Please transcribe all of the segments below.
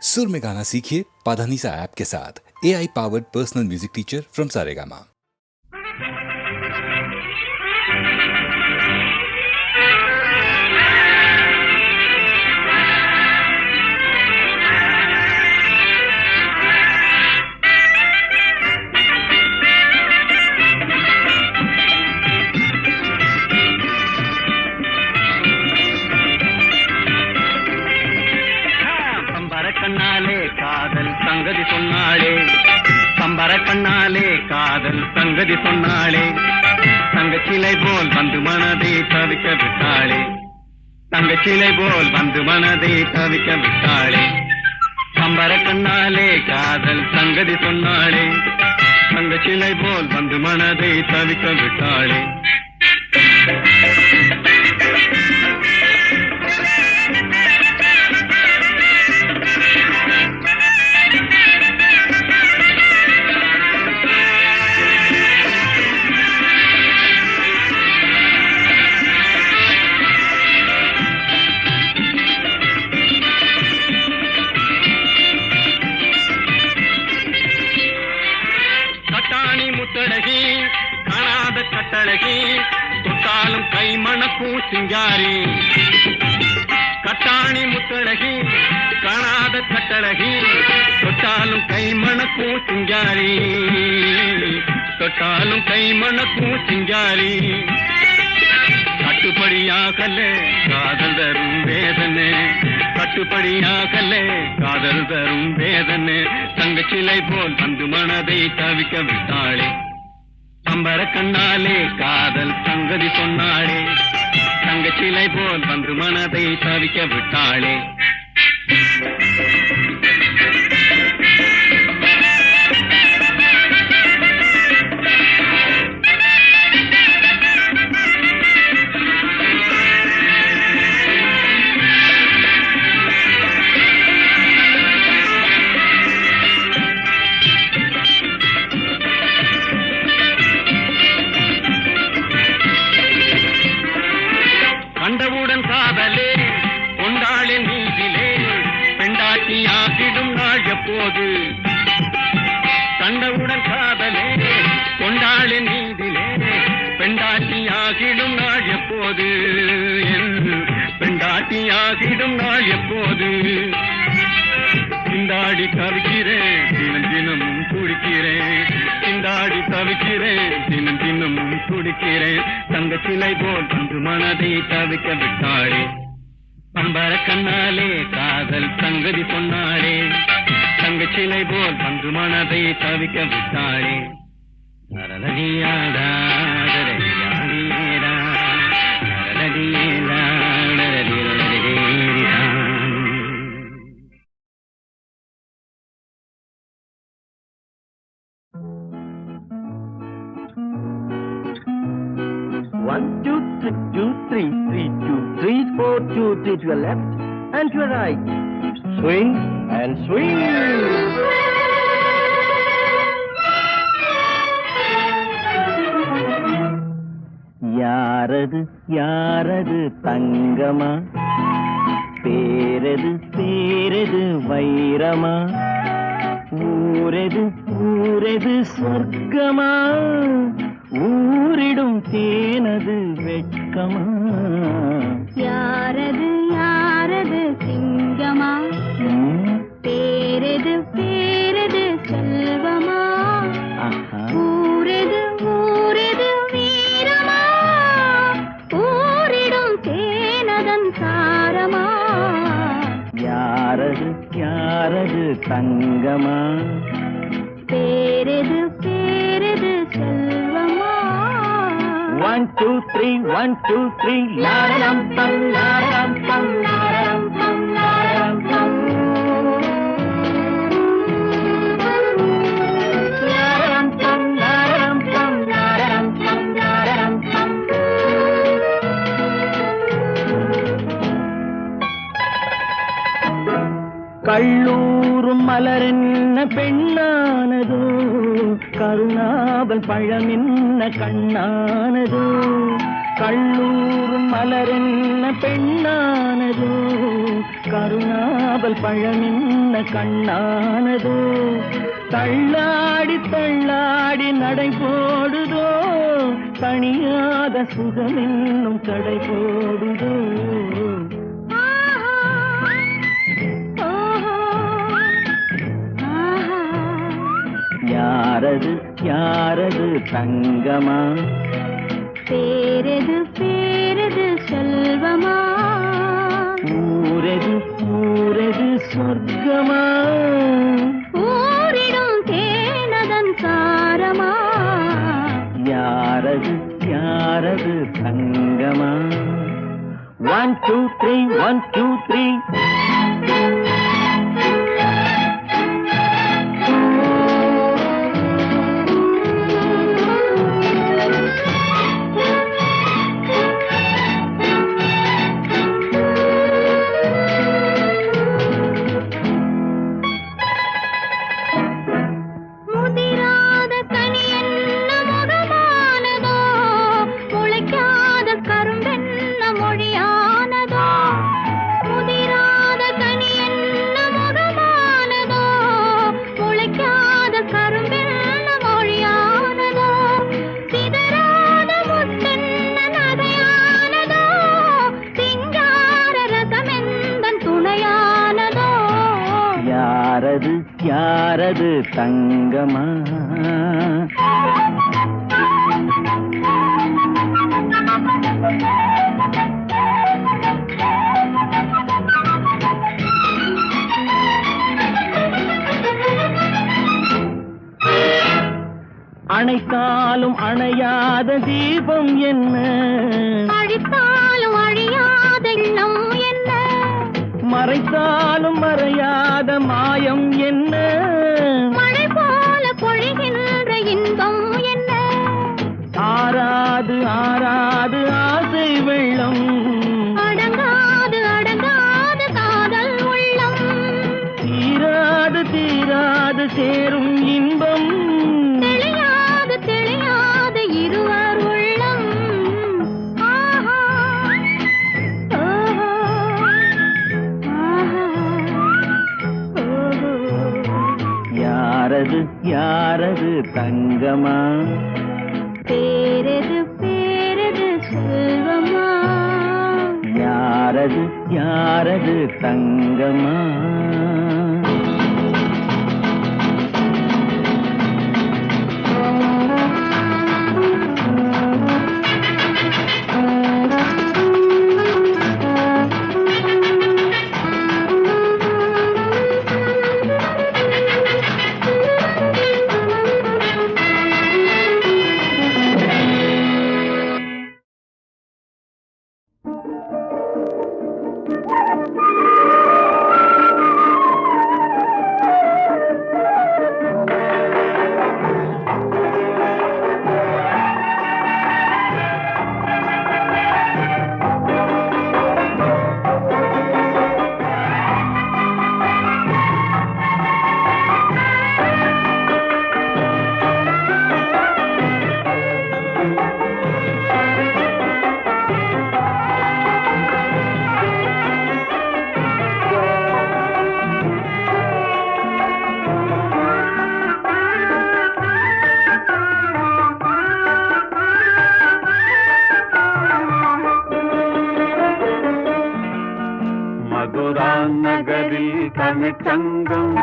सुर में गाना सीखिए पाधानीसा ऐप के साथ। AI powered personal music teacher from Saregama. கண்ணாலே காதல் சங்கதி சொன்னாளே, பம்பர கண்ணாலே காதல் சங்கதி சொன்னாளே, தங்கச்சிலை போல் வந்து மனதை தவிக்க விட்டாளே, தங்கச்சிலை போல் வந்து மனதை தவிக்க விட்டாளே, பம்பர கண்ணாலே காதல் சங்கதி சொன்னாளே, தங்கச்சிலை போல் வந்து மனதை தவிக்க விட்டாளே. முத்தழகி காணாத கட்டழகி, தொட்டாலும் கை மணக்கும் சிங்காரி, கட்டாணி முத்தழகி காணாத கட்டழகி, தொட்டாலும் கை மணக்கும் சிங்காரி, தொட்டாலும் கை மணக்கும் சிங்காரி, கட்டுப்படியாகலே காதல் தரும் வேதனை, கட்டுப்படியாகலே காதல் தரும் வேதனை, தங்கச்சிலை போல் வந்து மனதை தவிக்க விட்டாளே, பம்பர கண்ணாலே காதல் சங்கதி சொன்னாளே, தங்கச்சிலை போல் வந்து மனதை தவிக்க விட்டாளே. கண்டவுடன் காதலே கொண்டாளே நீதிலே, பெண்டாட்டியாகிடும் நாள் எப்போது, கண்டவுடன் காதலே கொண்டாளே நீதிலே, பெண்டாட்டியாகிடும் நாள் எப்போது, பெண்டாட்டியாகிடும் நாள் எப்போது, திண்டாடி தவிக்கிறேன் தினம் தினமும் குடிக்கிறேன், திண்டாடி தவிக்கிறேன் தினம் தினமும் குடிக்கிறேன், தங்கச்சிலை போல் வந்து மனதை தவிக்க விட்டாளே, பம்பர கண்ணாலே காதல் சங்கதி சொன்னாளே, தங்கச்சிலை போல் வந்து மனதை தவிக்க விட்டாளே. நரலடியாடா நரலடியாடா நரலடியாடா நரலடியாடா. 1, 2, 3, 2, 3, 3, 2, 3, 4, 2, 3 to your left and to your right. Swing and swing. யாரது யாரது தங்கமா, பேரது பேரது வைரமா, ஊரது ஊரது சொர்க்கமா, ஊரிடும் தேனது வெட்கமா, யாரது யாரது சிங்கமா, பேரது பேரது செல்வமா, ஊரது ஊரது வீரமா, ஊரிடும் தேனதன் சாரமா, யாரது யாரது தங்கமா, பேரது பேரது செல்வமா. 1, 2, 3, 1, 2, 3, லாரரம் பம் லாரரம் பம் லாரரம் பம் லாரரம் பம். லாரரம் பம் லாரரம் பம் லாரரம் பம் லாரரம் பம். கள்ளூரும் மலரென்ன பெண்ணானதோ, கருணாவல் பழமென்ன கண்ணானதோ, கள்ளூரும் மலரென்ன பெண்ணானதோ, கருணாவல் பழமின்ன கண்ணானதோ தள்ளாடி தள்ளாடி நடை போடுதோ தணியாத சுகமென்னும் கடை போடுதோ யாரது யாரது தங்கமா பேரது பேரது செல்வமா ஊரது ஊரது சொர்க்கமா ஊரிடும் தேனதன் சாரமா யாரது யாரது தங்கமா 1 2 3 1 2 3 முதிராத கனி என்ன முகமானதோ முளைக்காத கரும்பென்ன மொழியானதோ முதிராத கனி என்ன முகமானதோ முளைக்காத கரும்பென்ன மொழியானதோ சிதறாத முத்தென்ன நகையானதோ சிங்கார ரசமெந்தன் துணையானதோ யாரது யாரது தங்கமா அணைத்தாலும் அணையாத தீபம் என்ன அழித்தாலும் அழியாத எண்ணம் என்ன மறைத்தாலும் மறையாத மாயம் என்ன மழை போல பொழிகின்ற இன்பம் என்ன ஆராது ஆராது ஆசை வெள்ளம் அடங்காது அடங்காது காதல் உள்ளம் தீராது தீராது சேரும் இன்பம் தெளியாது தெளியாது இருவர் உள்ளம் ஆஹா ஓஹோ ஆஹா ஓஹோ யாரது யாரது தங்கமா பேரது பேரது செல்வமா யாரது யாரது தங்கமா நகரில் தமிழ்ச்சங்கம்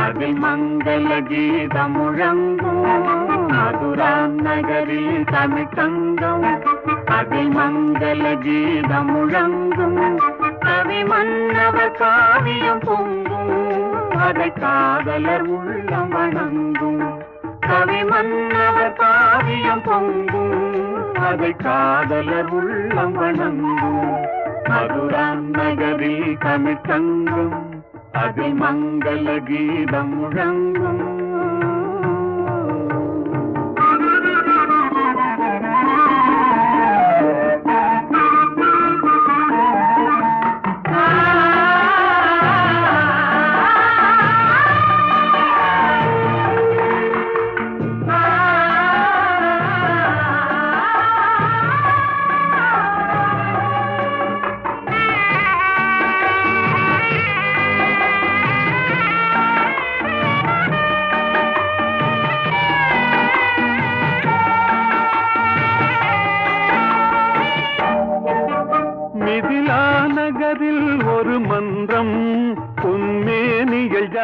அதில் மங்கள கீதம் முழங்கும் மதுரா நகரில் தமிழ்ச்சங்கம் அதில் மங்கள கீதம் முழங்கும் கவி மன்னவர் காவியம் பொங்கும் அதை காதலர் உள்ளம் வணங்கும் கவி மன்னவர் காவியம் பொங்கும் அதை காதலர் உள்ளம் வணங்கும் மதுரா நகரில் தமிழ்ச்சங்கம் அதில் மங்கள கீதம் முழங்கும்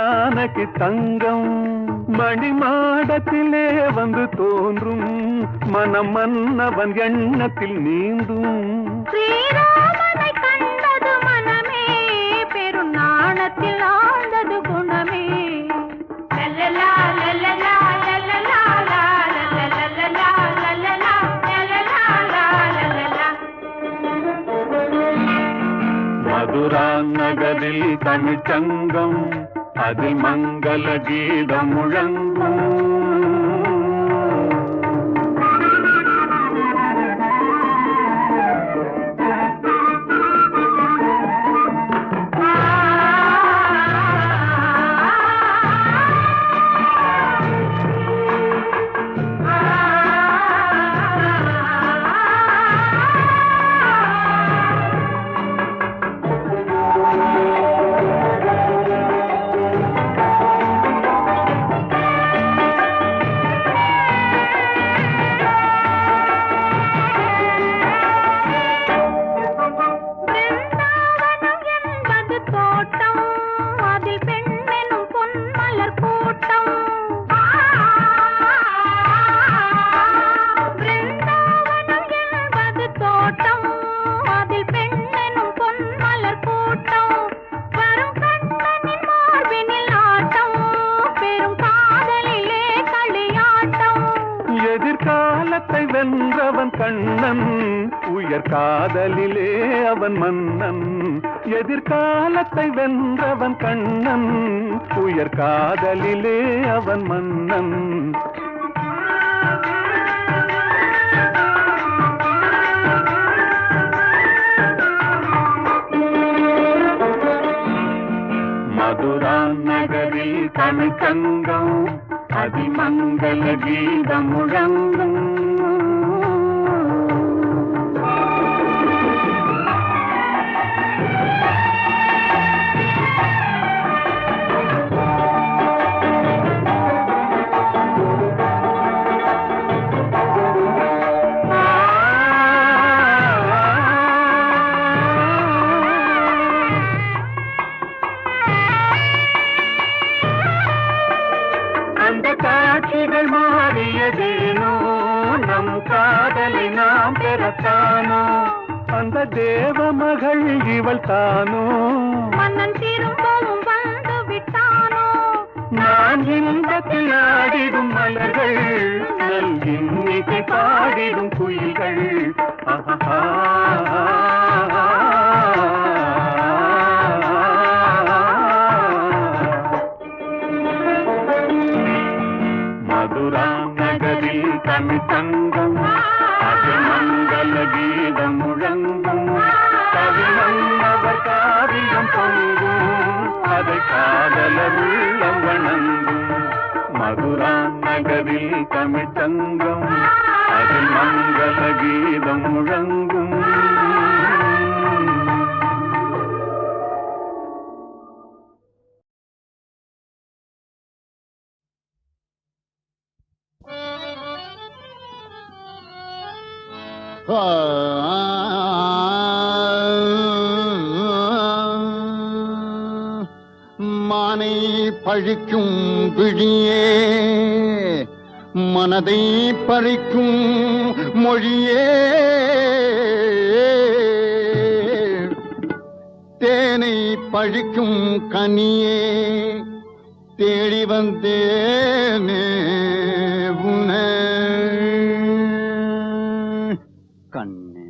ஜானகி தங்கம் மணிமாடத்திலே வந்து தோன்றும் மனம் மன்னவன் எண்ணத்தில் நீந்தும் ஸ்ரீராமனை கண்டது மனமே பெரும் நாணத்தில் ஆழ்ந்தது குணமே லல்லலா லல்லலா லல்லலா லல்லலா லல்லலா லல்லலா லல்லலா. மதுரா நகரில் தமிழ்ச்சங்கம் அதில் மங்கள கீதம் முழங்கும் வென்றவன் கண்ணன் உயர் காதலிலே அவன் மன்னன் எதிர்காலத்தை வென்றவன் கண்ணன் உயர் காதலிலே அவன் மன்னன் மதுரா நகரில் தமிழ்ச்சங்கம் அதிமங்கல கீதம் முழங்கும் காட்சிகள் மாறியதேனோ நம் காதலை நாம் பெறத்தானோ அந்த தேவ மகள் இவள் தானோ மன்னன் திரும்பவும் வந்து விட்டானோ நான் இன்பத்தில் ஆடிடும் மலர்கள் நல் இன்னிசை பாடிடும் குயில்கள் மதுரா நகரில் தமிழ்ச்சங்கம் அதிமங்கல கீதம் முழங்கும் கவிமன்னவர் காவியம் பொங்கும் அதை காதலர் உள்ளம் வணங்கும் மதுரா நகரில் தமிழ்ச்சங்கம் அதில் மங்கள கீதம் முழங்கும் மானை பழிக்கும் விழியே மனதை பறிக்கும் மொழியே தேனை பழிக்கும் கனியே தேடி வந்தேனே உன்னை கண்ணே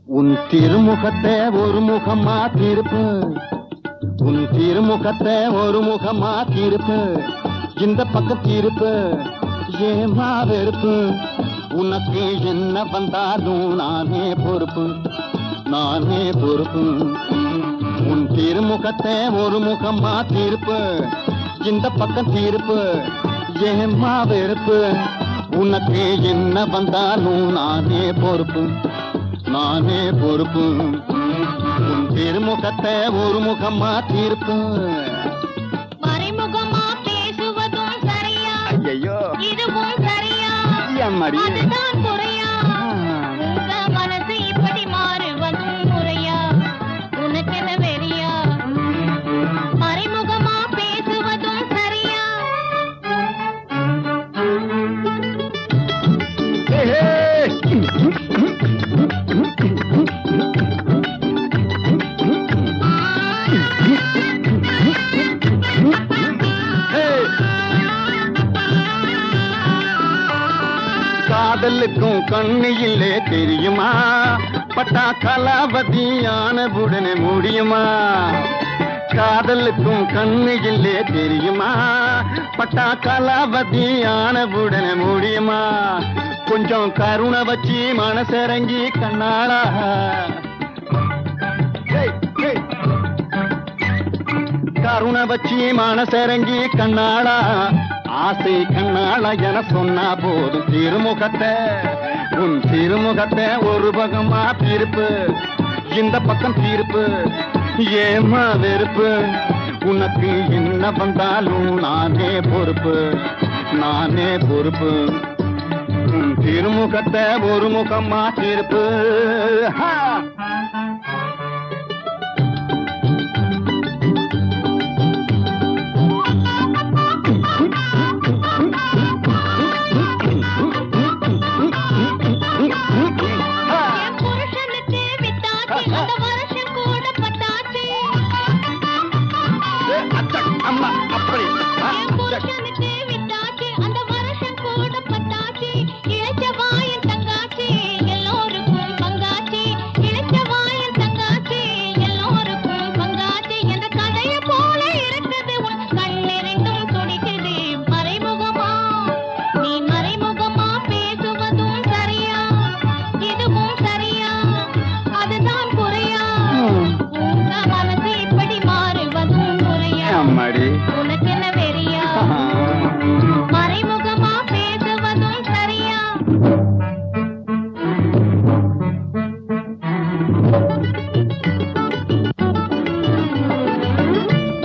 உன் திருமுகத்தை ஒரு முகமா திருப்பு உன் திருமுகத்தை ஒரு முகமா திருப்பு இந்த பக்கம் திருப்பு ஏமா வெறுப்பு உனக்கு என்ன வந்தாலும் நானே பொறுப்பு உன் திருமுகத்தை ஒரு முகமா திருப்பு இந்த பக்கம் திருப்பு ஏமா வெறுப்பு உனக்கு என்ன வந்தாலும் நானே பொறுப்பு உன் திருமுகத்தை ஒரு முகமா திருப்பு மறைமுகமா பேசுவதும் சரியா ஐயோ இதுவும் சரியா அதுதான் குறையா உங்க மனசு இப்படி மாறுவதும் முறையா உனக்கென வெறியா மறைமுகமா பேச காதலுக்கும் கண்ணு இல்லே தெரியுமா பட்டா கலாவதி ஆனவுடனே முடியுமா காதலுக்கும் கண்ணு இல்லே தெரியுமா பட்டா கலாவதி ஆனவுடனே முடியுமா கொஞ்சம் கருணை வச்சு மனசிறங்கி கண்ணாளா கருணை வச்சு மனசிறங்கி கண்ணாளா ஆசை கண்ணாளா என சொன்னா போதும் திருமுகத்தை உன் திருமுகத்தை ஒரு பக்கமா தீர்ப்பு இந்த பக்கம் தீர்ப்பு ஏமா வெறுப்பு உனக்கு என்ன வந்தாலும் நானே பொறுப்பு உன் திருமுகத்தை ஒரு முகமா தீர்ப்பு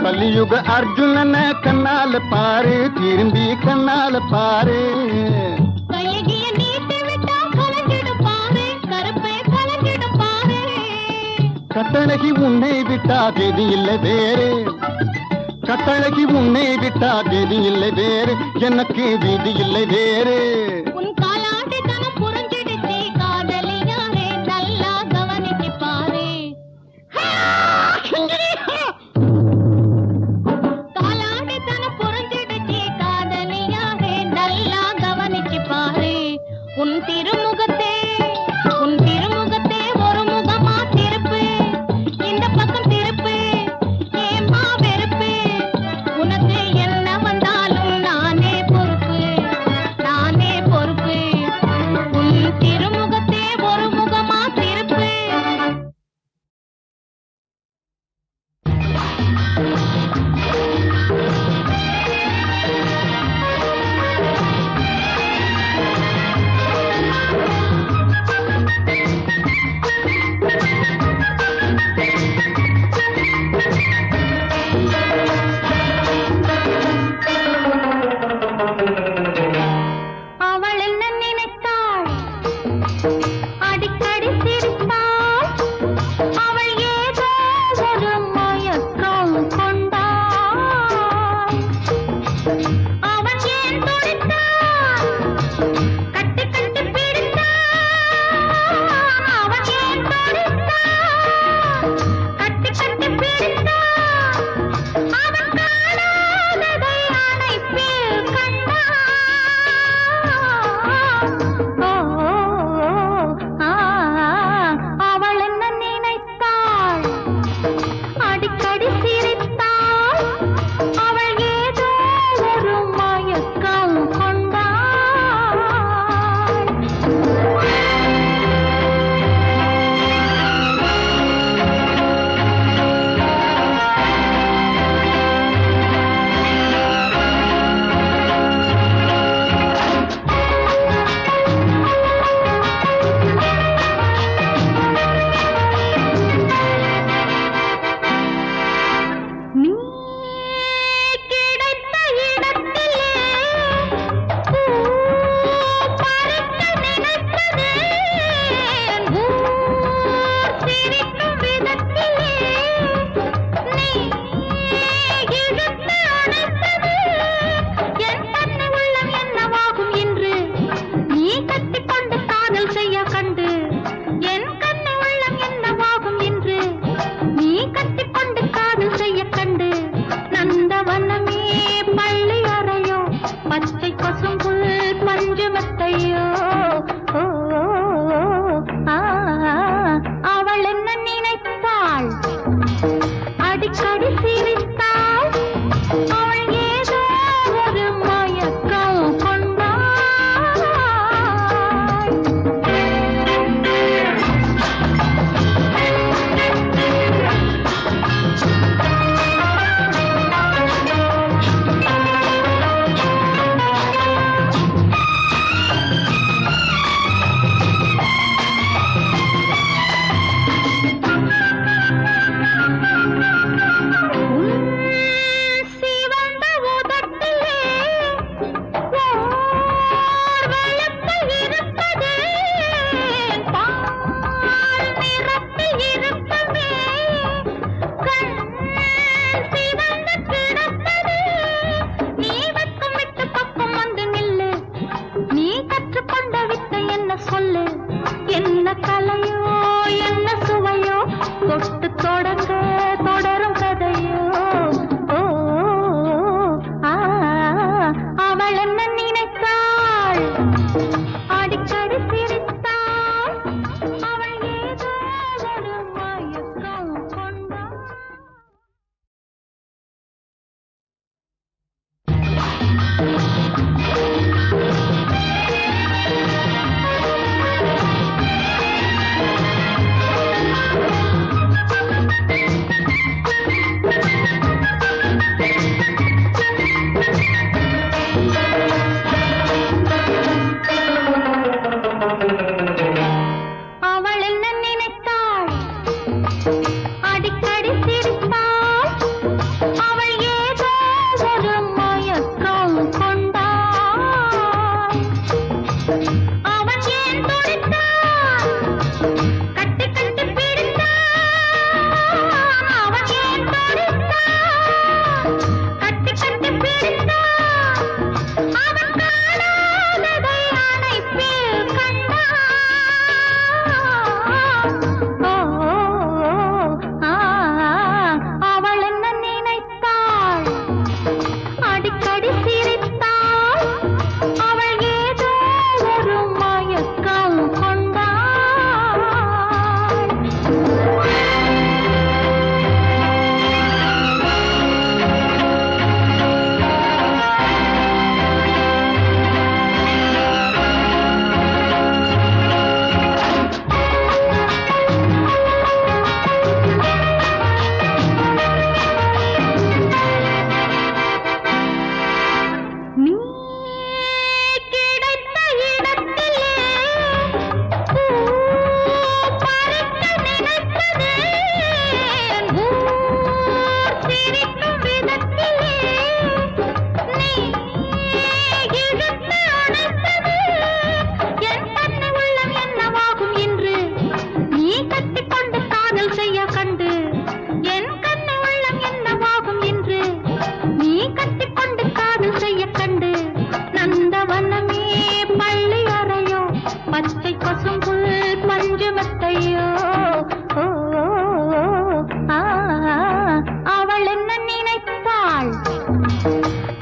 கலியுக அர்ஜுனன கண்ணால பாரு திரும்பி கண்ணால பாரு கையகிய நீட்டி விட்டா கலங்கிடும் பாரு கருப்பே கலங்கிடும் பாரு கட்டழகி உன்னை விட்டா கதி இல்லை வேறு கட்டழகி உன்னை விட்டா கதி இல்லை வேறு எனக்கு விதி இல்லை வேறு உன் காலாடி தனம் புரிஞ்சிடுச்சு காதலியாரே நல்லா கவனிச்சு பாரு காலாடி தனம் புரிஞ்சிடுச்சு காதலியாரே நல்லா கவனிச்சு பாரு உன் திருமுகத்தே ஒரு முகமா திருப்பு இந்த பக்கம் திருப்பு ஏமா வெறுப்பு உனக்கு என்ன வந்தாலும் நானே பொறுப்பு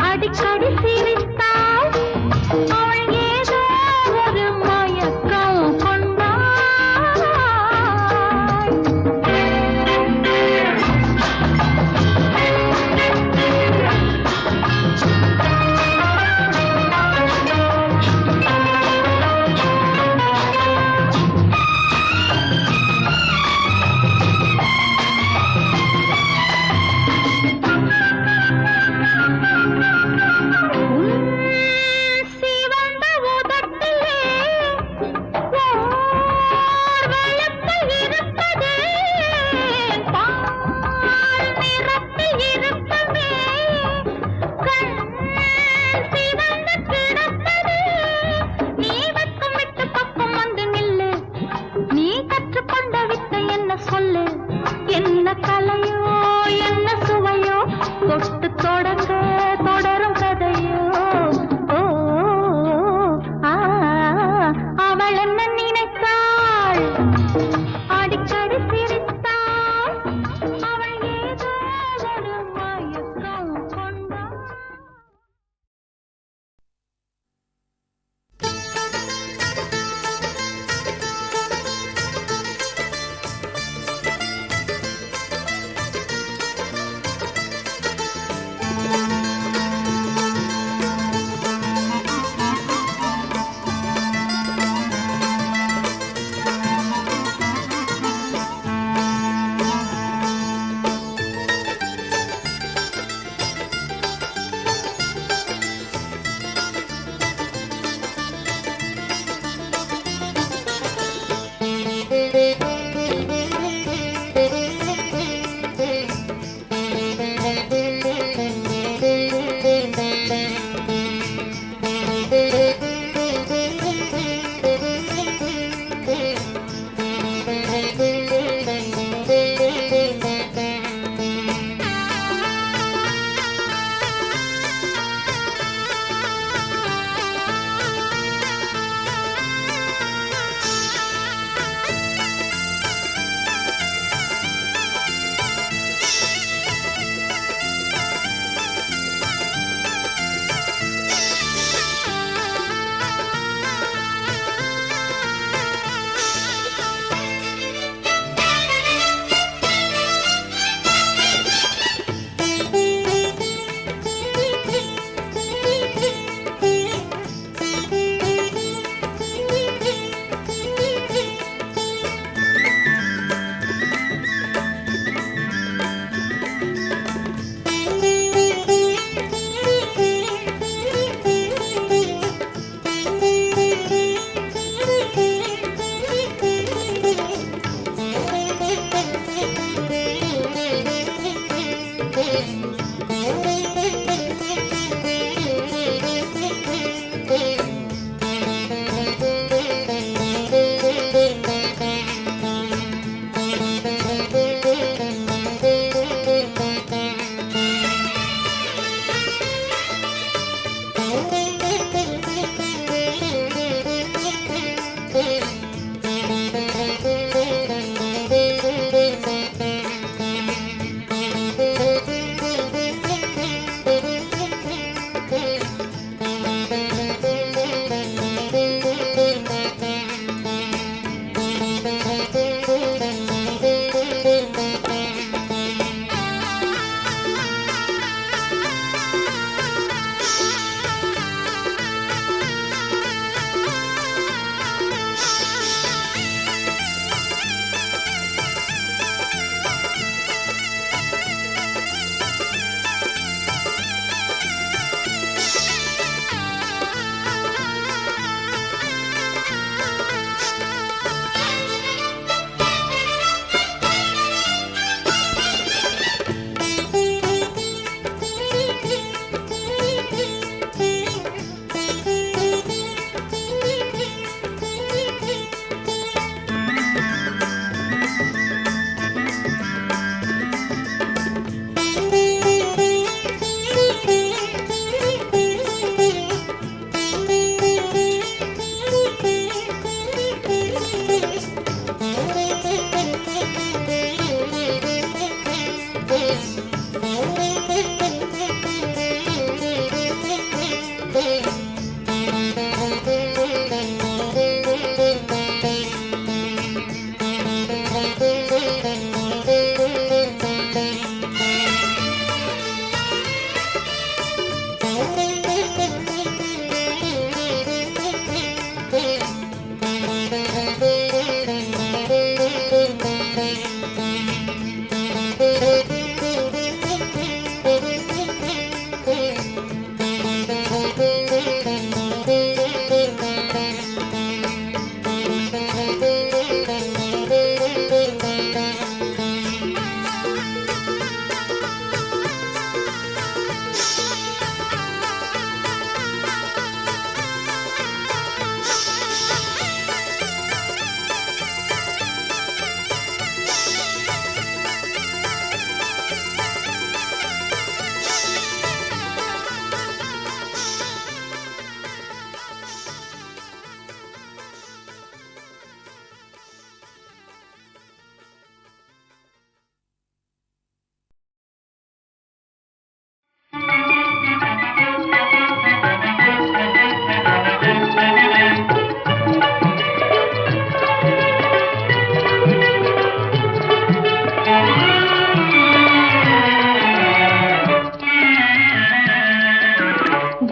அடிக்கடி சிரித்தாள் அவள் ஏதோ ஒரு மயக்கம் கொண்டாள்.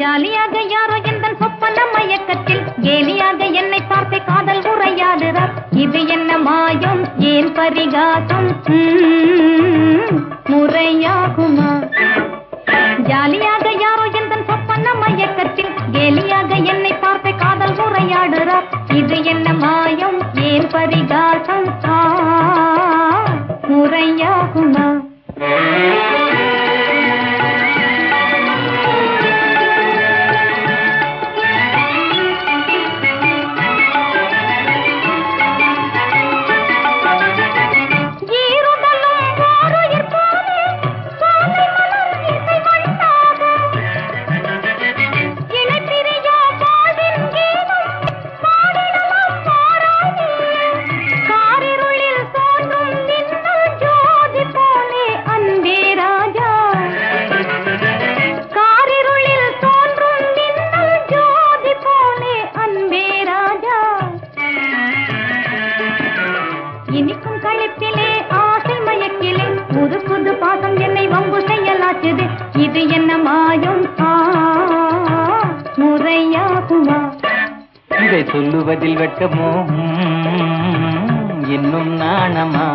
ஜாலியாக யாரோ எந்தன் சொப்பன மயக்கத்தில் கேலியாக என்னை பார்த்து காதல் உரையாடுறார். இது என்ன மாயம், ஏன் பரிகாசம், முறையாகுமா? ஜாலியாக யாரோ எந்தன் சொப்பன மயக்கத்தில் கேலியாக என்னை பார்த்து காதல் உரையாடுறார். இது என்ன மாயம், ஏன் பரிகாசம், முறையாகுமா? இனிக்கும் கழுத்திலே ஆசை மயக்கிலே புது புது பாசம் என்னை வம்பு செய்யலாச்சுது. இது என்ன மாயம், முறையாகுமா? இதை சொல்லுவதில் வெட்கமோ, இன்னும் நாணமா?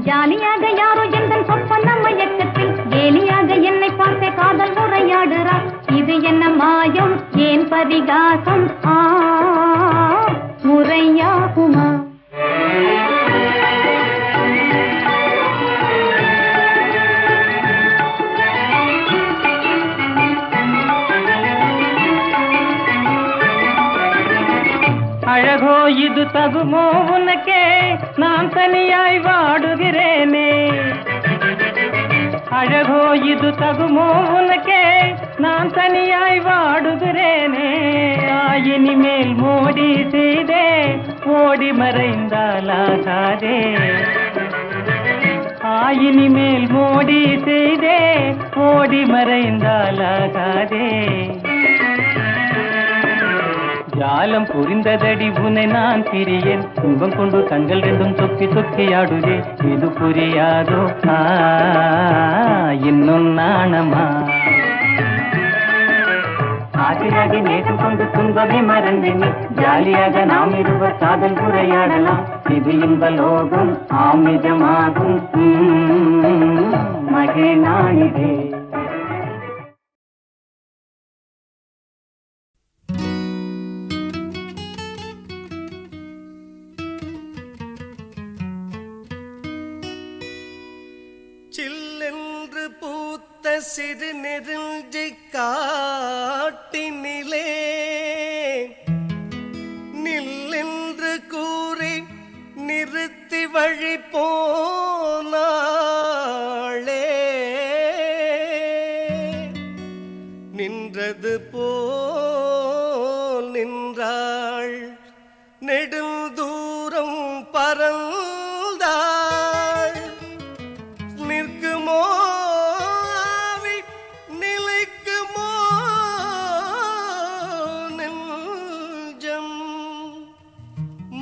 ஜாலியாக யாரோ எந்தன் சொப்பன மயக்கத்தில் கேலியாக என்னை பார்த்து காதல் உரையாடுறார். இது என்ன மாயம், ஏன் பரிகாசம், முறையாகுமா? அழகோ இது தகுமோ உனக்கே, நான் தனியாய் வாடுகிறேனே. அழகோ இது தகுமோ உனக்கே, நான் தனியாய் வாடுகிறேனே. இனிமேல் மோடி செய்தே ஓடி மறைந்தாலாகாதே. இனிமேல் மோடி செய்தே ஓடி மறைந்தாலாகாதே. ஜாலம் புரிந்ததடி உன்னை நான் பிரியேன், துன்பம் கொண்டு கண்கள் ரெண்டும் சொக்கி சொக்கியாடுதே. இது புரியாதோ, இன்னும் நாணமா? ஆசையாக நேற்று கொண்டு துன்பமே மறந்தினி, ஜாலியாக நாம் இருவர் காதல் உரையாடலாம். இது இன்ப லோகம் ஆமிதமாகும், மகிழ்நாளிதே. சில்லென்று பூத்த சிறு நெருஞ்சி காட்டினிலே நில்லென்று கூறி நிறுத்தி வழி போனாளே. நின்றது போல் நின்றாள், நெடுந்தூரம் பறந்தாள். நிற்குமோ ஆவி, நிலைக்குமோ நெஞ்சம்,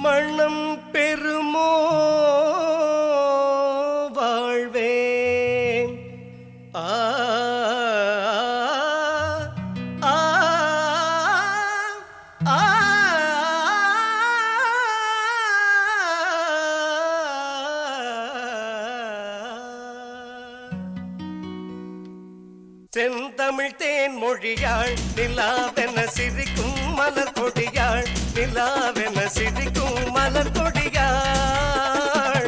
மண்ணம் பெறுமோ வாழ்வே. ஆ ஆ ஆ செந்தமிழ் தேன் மொழியாள், நிலாவென சிரிக்கும் மலர் கொடியாள். நிலாவென சிரிக்கும் மலர் கொடியாள்.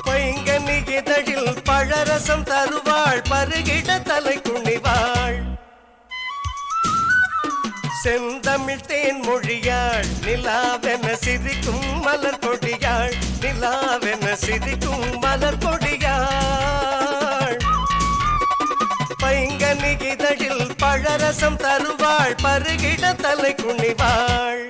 பைங்கனி இதழில் பழரசம் தருவாள், பருகிட தலை குனிவாள். செந்தமிழ் தேன் மொழியாள், நிலாவென சிரிக்கும் மலர் கொடியாள். நிலாவென சிரிக்கும் மலர் கொடியாள். பைங்கனி இதழில் பழரசம் தருவாள், பருகிட தலை குனிவாள்.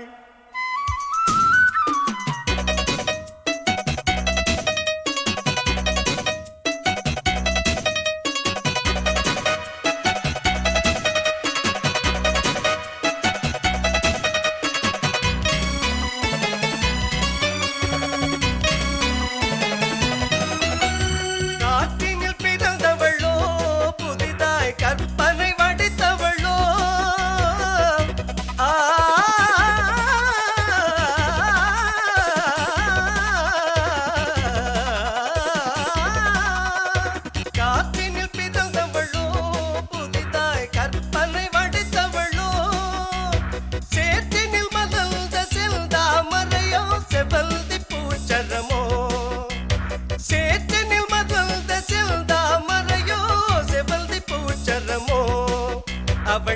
காற்றினில் பிறந்தவளோ புதிதாய்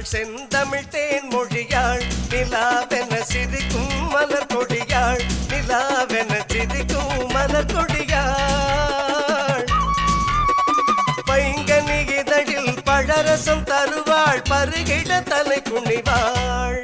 அவள் செந்தமிழ் தேன் மொழியாள் நிலாவென சிரிக்கும் மலர் கொடியாள் நிலாவென சிரிக்கும் மலர் கொடியாள் பைங்கனி இதழில் பழரசம் தருவாள் பருகிட தலை குனிவாள்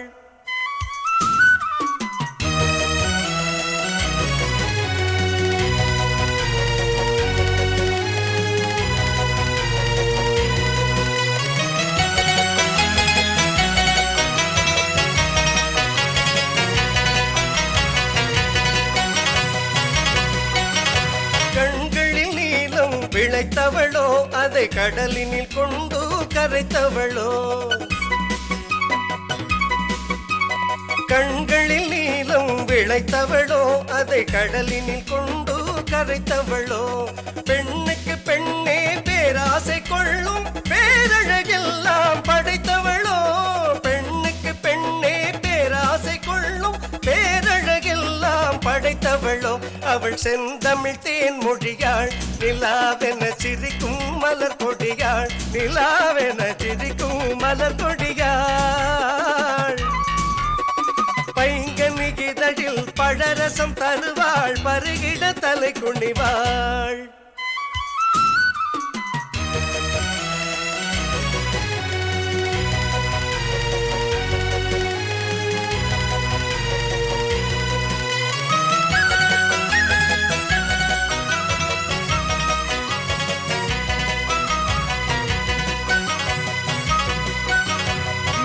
விளைத்தவளோ அதை கடலினில் கொண்டு கரைத்தவளோ கண்களில் நீலம் விளைத்தவளோ அதை கடலினில் கொண்டு கரைத்தவளோ பெண்ணுக்கு பெண்ணே பேராசை கொள்ளும் பேரழகெல்லாம் படைத்தவளோ பெண்ணுக்கு பெண்ணே பேராசை கொள்ளும் பேரழகெல்லாம் படைத்தவளோ அவள் செந்தமிழ் தேன் மொழியாள் நிலாவென சிரிக்கும் மலர் கொடியாள் நிலாவென சிரிக்கும் மலர் கொடியாள் பைங்கனி இதழில் பழரசம் தருவாள் பருகிட தலை குனிவாள்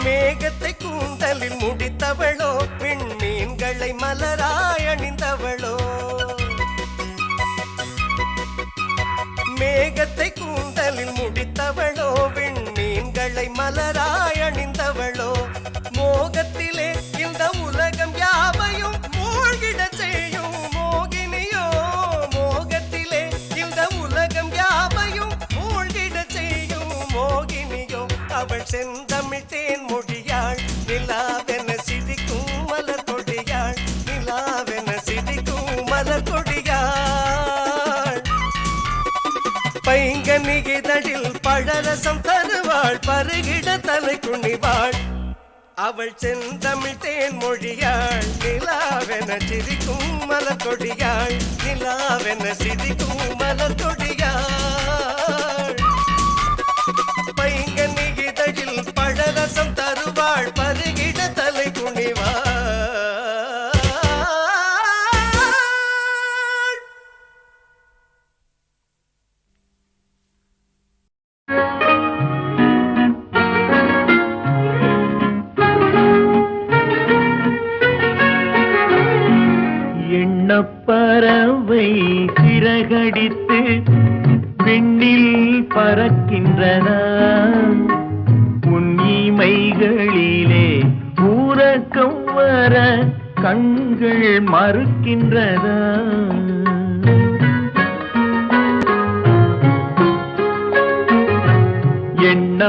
மேகத்தை கூந்தலில் முடித்தவளோ விண்மீன்களை மலராய் அணிந்தவளோ மேகத்தை கூந்தலில் முடித்தவளோ விண்மீன்களை மலராய் அணிந்தவளோ மோகத்திலே இந்த உலகம் யாவையும் மூழ்கிட செய்யும் மோகினியோ மோகத்திலே இந்த உலகம் யாவையும் மூழ்கிட செய்யும் மோகினியோ அவள் செந்தமிழ் தேன் மொழியாள் நிலாவென சிரிக்கும் மலர் கொடியாள் நிலாவென சிரிக்கும் மலர் கொடியாள் பைங்கனி இதழில் பழரசம் தருவாள் பருகிட தலை குனிவாள் அவள் செந்தமிழ் தேன் மொழியாள் நிலாவென சிரிக்கும் மலர் கொடியாள் நிலாவென சிரிக்கும் மலர் கொடியாள் பைங்கனி இதழில் பழரசம் தருவாள் பருகிட தலை குனிவாள் எண்ணப்பறவை சிறகடித்து விண்ணில் பறக்கின்றன உன் இமைகளிலே ஊரக்கம் வர கண்கள் மறுக்கின்றன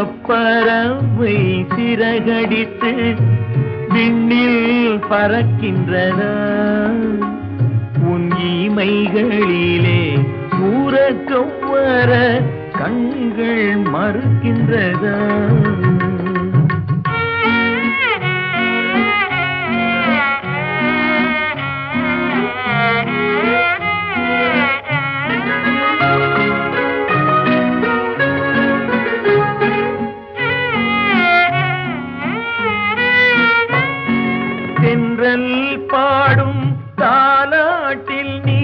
எண்ணப்பறவை சிறகடித்து விண்ணில் பறக்கின்றன உன் இமைகளிலே ஊரக்கம் வர கண்கள் மறுக்கின்றதா தென்றல் பாடும் தாலாட்டில் நீ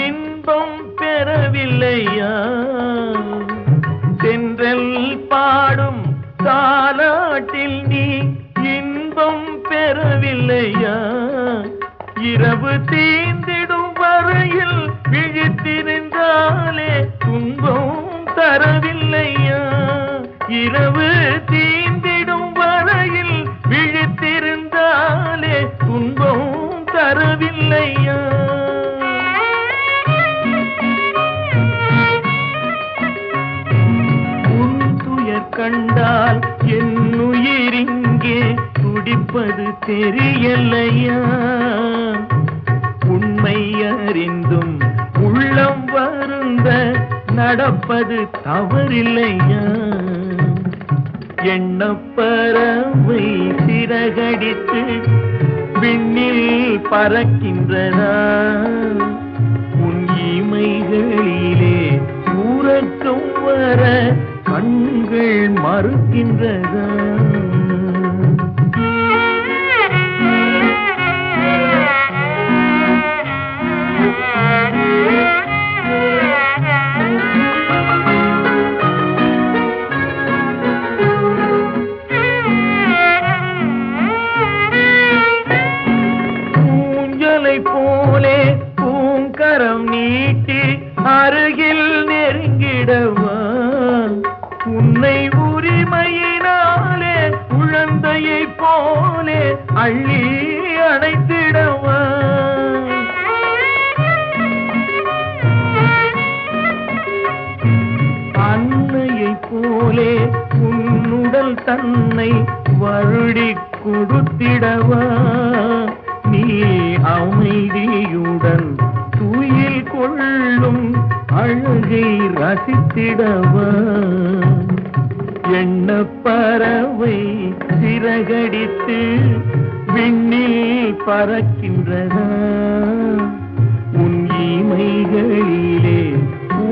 இன்பம் பெறவில்லையா தென்றல் பாடும் தாலாட்டில் நீ இன்பம் பெறவில்லையா இரவு தீந்திடும் வரையில் விழித்திருந்தாலே துன்பம் தரவில்லையா இரவு தீந்திடும் வரையில் விழித்திருந்தாலே துன்பம் தரவில்லையா உன் துயர் கண்டால் என் உயிரிங்கே துடிப்பது தெரியலையா உண்மை அறிந்தும் உள்ளம் வருந்த நடப்பது தவறில்லையா எண்ணப்பறவை சிறகடித்து விண்ணில் பறக்கின்றதா உன் இமைகளிலே உறக்கம் வர கண்கள் மறுக்கின்றதா போலே பூங்கரம் நீட்டி அருகில் நெருங்கிடவா உன்னை உரிமையினாலே குழந்தையை போலே அள்ளி அணைத்திடவா அன்னையை போலே உன்னுடல் தன்னை வருடி கொடுத்திடவா நீ அமைதியுடன் துயில் கொள்ளும் அழகை ரசித்திடவா எண்ணப்பறவை சிறகடித்து விண்ணில் பறக்கின்றதா உன் இமைகளிலே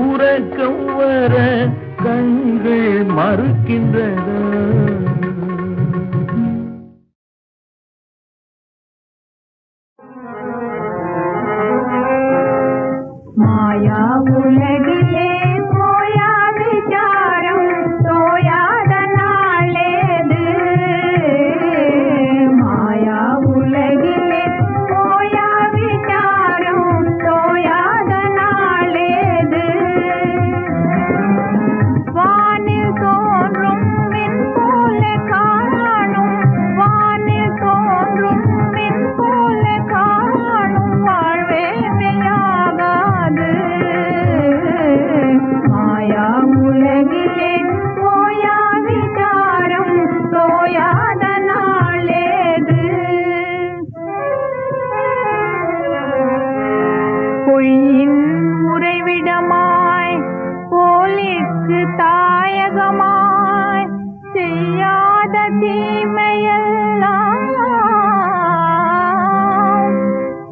உறக்கம் வர கண்கள் மறுக்கின்றதா உலகிலே போயா விசாரம் தோயாத நாளேது மாயா உலகிலே போயா விசாரம் தோயாத நாளேது வானில் தோன்றும் மின் போல காணும் வானில் தோன்றும் மின் போல காணும் வாழ்வே மெய்யாகாது மாயா உலகிலே போயா விசாரம் தோயாத நாளேது பொய்யின் உறைவிடமாய் போலிக்கு தாயகமாய் செய்யாத தீமையெல்லாம்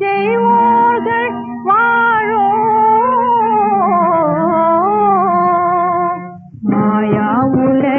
செய்வோர்கள் வாழும் மாயா உலகிலே